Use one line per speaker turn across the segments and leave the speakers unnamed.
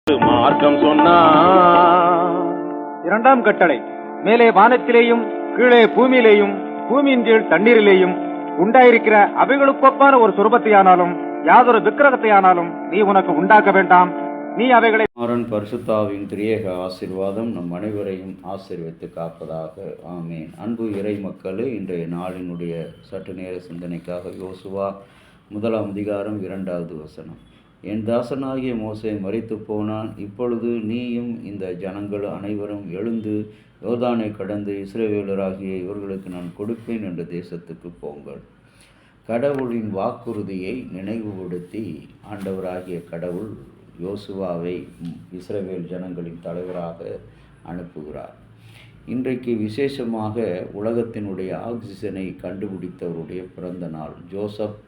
மார்க்கம் சொன்னார்.
இரண்டாம் கட்டளை, மேலே வானத்திலேயும் கீழே பூமியிலேயும் பூமியின் கீழ் தண்ணீரிலேயும் உண்டாயிருக்கிற அவைகளுக்கொப்பான ஒரு சுரூபத்தையானாலும் யாதொரு விக்கிரகத்தையானாலும் நீ உனக்கு உண்டாக்க வேண்டாம். நீ அவைகளை
பரிசுத்தாவின் திரியேக ஆசீர்வாதம் நம் அனைவரையும் ஆசீர்வித்து காப்பதாக. ஆமேன். அன்பு இறை மக்களே, இன்றைய நாளினுடைய சற்று நேர சிந்தனைக்காக யோசுவா 1ஆம் அதிகாரம் 2வது வசனம். என் தாசனாகிய மோசே மரித்து போனான். இப்பொழுது நீயும் இந்த ஜனங்கள் அனைவரும் எழுந்து யோர்தானை கடந்து இஸ்ரவேலராகிய இவர்களுக்கு நான் கொடுப்பேன் என்ற தேசத்துக்கு போங்கள். கடவுளின் வாக்குறுதியை நினைவுபடுத்தி ஆண்டவராகிய கடவுள் யோசுவாவை இஸ்ரவேல் ஜனங்களின் தலைவராக அனுப்புகிறார். இன்றைக்கு விசேஷமாக உலகத்தினுடைய ஆக்சிஜனை கண்டுபிடித்தவருடைய பிறந்த நாள். ஜோசப்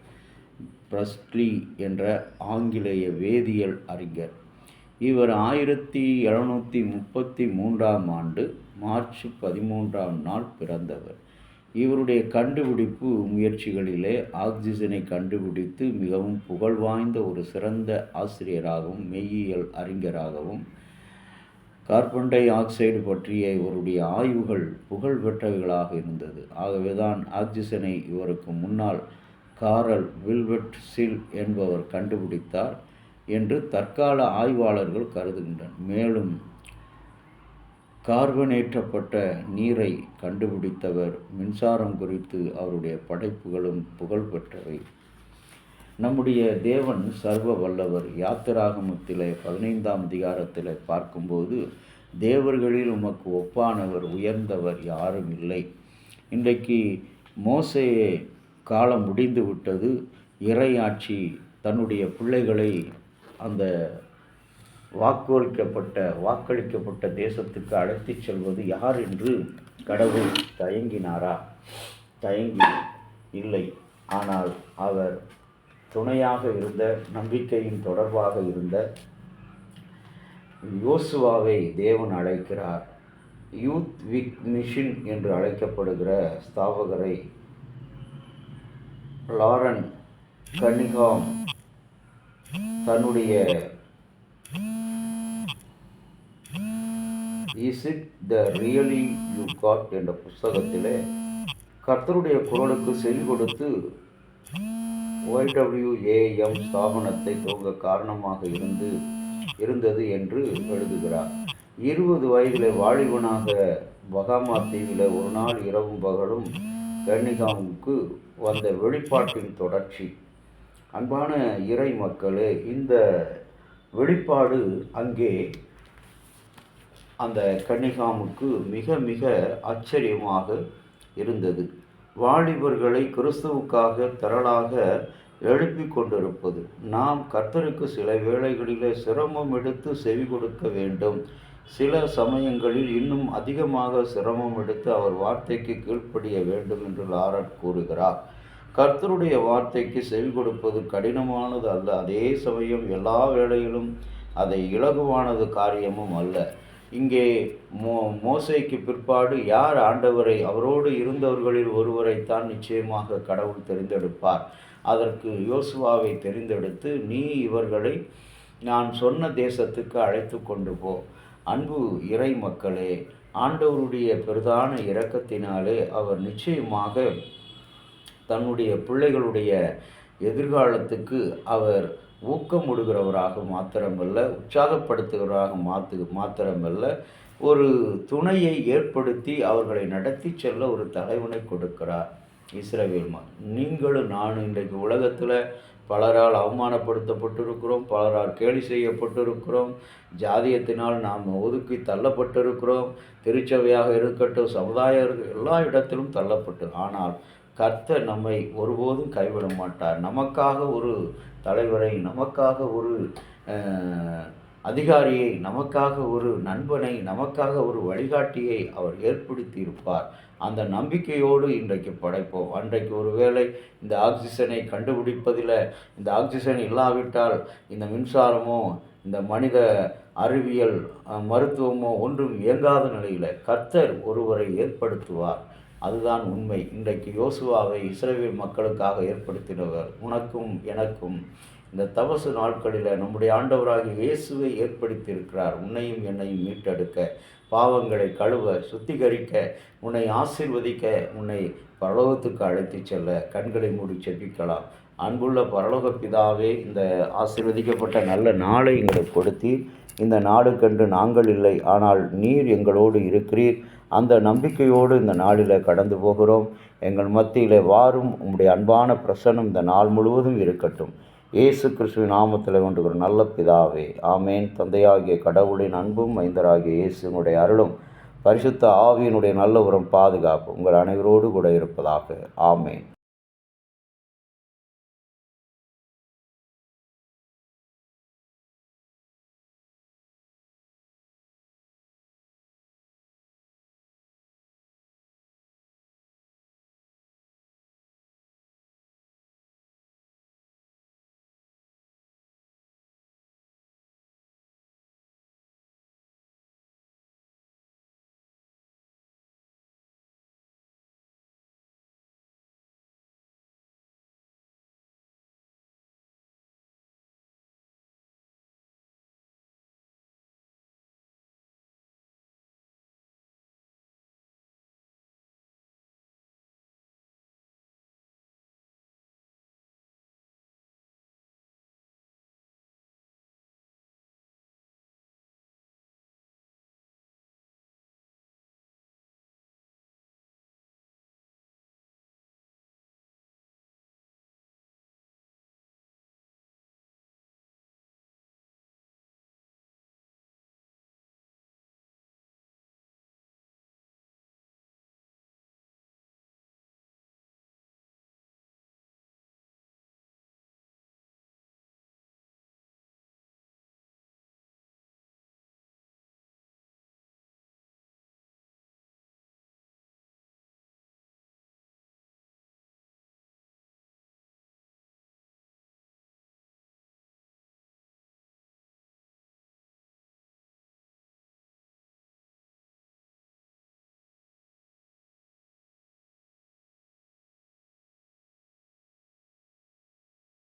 பிரஸ்லி என்ற ஆங்கிலேய வேதியியல் அறிஞர். இவர் 1733ஆம் ஆண்டு மார்ச் 13ஆம் நாள் பிறந்தவர். இவருடைய கண்டுபிடிப்பு முயற்சிகளிலே ஆக்சிஜனை கண்டுபிடித்து மிகவும் புகழ்வாய்ந்த ஒரு சிறந்த ஆசிரியராகவும் மெய்யியல் அறிஞராகவும், கார்பன் டை ஆக்சைடு பற்றிய இவருடைய ஆய்வுகள் புகழ் பெற்றவைகளாக இருந்தது. ஆகவேதான் ஆக்சிஜனை இவருக்கு முன்னால் காரல் வில்வெட் சில் என்பவர் கண்டுபிடித்தார் என்று தற்கால ஆய்வாளர்கள் கருதுகின்றனர். மேலும் கார்பனேற்றப்பட்ட நீரை கண்டுபிடித்தவர். மின்சாரம் குறித்து அவருடைய படைப்புகளும் புகழ் பெற்றவை. நம்முடைய தேவன் சர்வ வல்லவர். யாத்திராகமத்திலே 15ஆம் அதிகாரத்தில் பார்க்கும்போது, தேவர்களில் உமக்கு ஒப்பானவர் உயர்ந்தவர் யாரும் இல்லை. இன்றைக்கு மோசேயே காலம் முடிந்து விட்டது. இறையாட்சி தன்னுடைய பிள்ளைகளை அந்த வாக்களிக்கப்பட்ட தேசத்துக்கு அழைத்து செல்வது யார் என்று கடவுள் தயங்கினாரா? தயங்கி இல்லை. ஆனால் அவர் துணையாக இருந்த, நம்பிக்கையின் தொடர்பாக இருந்த யோசுவாவை தேவன் அழைக்கிறார். யூத் விக் மிஷன் என்று அழைக்கப்படுகிற ஸ்தாபகரை லாரன் கன்னிங்ஹாம் தன்னுடைய is it the really you God என்ற புஸ்தகத்திலே கர்த்தருடைய குரலுக்கு செவி கொடுத்து YWAM ஸ்தாபனத்தை துவங்க காரணமாக இருந்தது என்று எழுதுகிறார். 20 வயதிலே வாலிபனாக பகாமா தீவில் ஒரு நாள் இரவும் பகலும் கன்னிங்ஹாமுக்கு வந்த வெளிப்பாட்டின் தொடர்ச்சி. அன்பான இறை மக்களே, இந்த வெளிப்பாடு அங்கே அந்த கன்னிங்ஹாமுக்கு மிக மிக ஆச்சரியமாக இருந்தது. வாலிபர்களை கிறிஸ்துவுக்காக திரளாக எழுப்பி கொண்டிருப்பது. நாம் கர்த்தருக்கு சில வேளைகளிலே சிரமம் எடுத்து செவி கொடுக்க வேண்டும். சில சமயங்களில் இன்னும் அதிகமாக சிரமம் எடுத்து அவர் வார்த்தைக்கு கீழ்ப்படிய வேண்டும் என்று லாரன் கூறுகிறார். கர்த்தருடைய வார்த்தைக்கு செவி கொடுப்பது கடினமானது அல்ல. அதே சமயம் எல்லா வேளையிலும் அதை இலகுவானது காரியமும் அல்ல. இங்கே மோசேக்கு பிற்பாடு யார் ஆண்டவரை, அவரோடு இருந்தவர்களில் ஒருவரைத்தான் நிச்சயமாக கடவுள் தெரிந்தெடுப்பார். அதற்கு யோசுவாவை தெரிந்தெடுத்து, நீ இவர்களை நான் சொன்ன தேசத்துக்கு அழைத்து கொண்டு போ. அன்பு இறை மக்களே, ஆண்டவருடைய பிரதான இரக்கத்தினாலே அவர் நிச்சயமாக தன்னுடைய பிள்ளைகளுடைய எதிர்காலத்துக்கு அவர் ஊக்கமுடுகிறவராக மாத்திரமல்ல, உற்சாகப்படுத்துகிறவராக மாத்திரமல்ல, ஒரு துணையை ஏற்படுத்தி அவர்களை நடத்தி செல்ல ஒரு தலைவனை கொடுக்கிறார். இஸ்ரவேல் நீங்களும் நானும் இன்றைக்கு உலகத்தில் பலரால் அவமானப்படுத்தப்பட்டிருக்கிறோம், பலரால் கேலி செய்யப்பட்டிருக்கிறோம், ஜாதியத்தினால் நாம் ஒதுக்கி தள்ளப்பட்டிருக்கிறோம், திருச்சபையாக இருக்கட்டும், சமுதாயம் எல்லா இடத்திலும் தள்ளப்பட்டு. ஆனால் கர்த்தர் நம்மை ஒருபோதும் கைவிட மாட்டார். நமக்காக ஒரு தலைவரை, நமக்காக ஒரு அதிகாரியை, நமக்காக ஒரு நண்பனை, நமக்காக ஒரு வழிகாட்டியை அவர் ஏற்படுத்தி இருப்பார். அந்த நம்பிக்கையோடு இன்றைக்கு படைப்போம். அன்றைக்கு ஒருவேளை இந்த ஆக்சிஜனை கண்டுபிடிப்பதில், இந்த ஆக்சிஜன் இல்லாவிட்டால் இந்த மின்சாரமோ இந்த மனித அறிவியல் மருத்துவமோ ஒன்றும் இயங்காத நிலையில் கர்த்தர் ஒருவரை ஏற்படுத்துவார். அதுதான் உண்மை. இன்றைக்கு யோசுவாவை இஸ்ரவேல் மக்களுக்காக ஏற்படுத்தினவர் உனக்கும் எனக்கும் இந்த தபசு நாட்களில் நம்முடைய ஆண்டவராகிய இயேசுவை ஏற்படுத்தியிருக்கிறார். உன்னையும் என்னையும் மீட்டெடுக்க, பாவங்களை கழுவ, சுத்திகரிக்க, உன்னை ஆசீர்வதிக்க, உன்னை பரலோகத்துக்கு அழைத்து செல்ல. கண்களை மூடி செபிக்கலாம். அன்புள்ள பரலோக பிதாவே, இந்த ஆசீர்வதிக்கப்பட்ட நல்ல நாளை எங்களுக்கு கொடுத்தீர். இந்த நாளுக்கென்று நாங்கள் இல்லை, ஆனால் நீர் எங்களோடு இருக்கிறீர். அந்த நம்பிக்கையோடு இந்த நாளில் கடந்து போகிறோம். எங்கள் மத்தியில் வாரும். உம்முடைய அன்பான பிரசன்னம் இந்த நாள் முழுவதும் இருக்கட்டும். இயேசு கிறிஸ்துவின் நாமத்தில் வேண்டுகிற நல்ல பிதாவே, ஆமேன். தந்தையாகிய கடவுளின் அன்பும் மைந்தராகிய இயேசுனுடைய அருளும் பரிசுத்த ஆவியினுடைய நல்ல உரம் பாதுகாப்பு உங்கள் அனைவரோடு கூட இருப்பதாக. ஆமேன்.